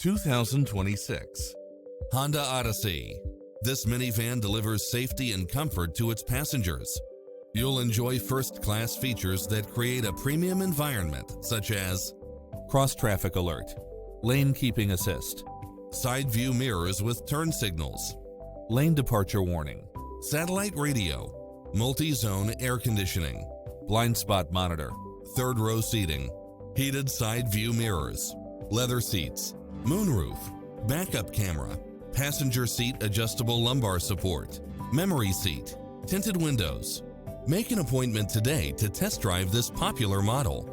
2026 Honda Odyssey. This minivan delivers safety and comfort to its passengers. You'll enjoy first-class features that create a premium environment, such as cross-traffic alert, lane keeping assist, side view mirrors with turn signals, lane departure warning, satellite radio, multi-zone air conditioning, blind spot monitor, third row seating, heated side view mirrors, leather seats, moonroof, backup camera, passenger seat adjustable lumbar support, memory seat, tinted windows. Make an appointment today to test drive this popular model.